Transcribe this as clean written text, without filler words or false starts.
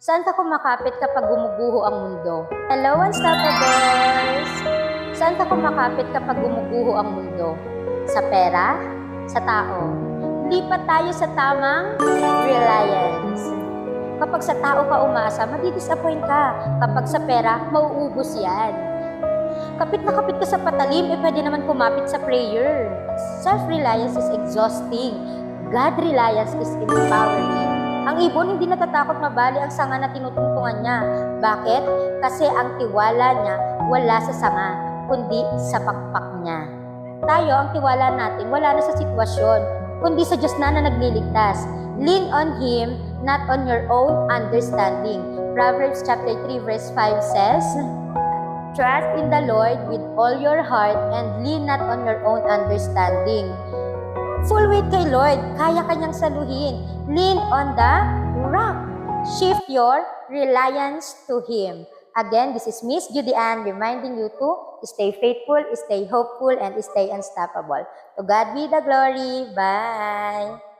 Saan ka kumakapit kapag gumuguho ang mundo? Hello, Unstoppables! Saan ka kumakapit kapag gumuguho ang mundo? Sa pera? Sa tao? Lipat tayo sa tamang reliance. Kapag sa tao ka umasa, madidisappoint ka. Kapag sa pera, mauubos yan. Kapit na kapit ka sa patalim, pwede naman kumapit sa prayer. Self-reliance is exhausting. God-reliance is empowering. Ang ibon hindi natatakot mabali ang sanga na tinutungtungan niya. Bakit? Kasi ang tiwala niya wala sa sanga, kundi sa pakpak niya. Tayo, ang tiwala natin wala na sa sitwasyon, kundi sa Diyos na nagliligtas. Lean on Him, not on your own understanding. Proverbs chapter 3 verse 5 says, "Trust in the Lord with all your heart and lean not on your own understanding." Full weight kay Lord, kaya kanyang saluhin. Lean on the rock. Shift your reliance to Him. Again, this is Miss Judy Ann reminding you to stay faithful, stay hopeful, and stay unstoppable. To God be the glory. Bye!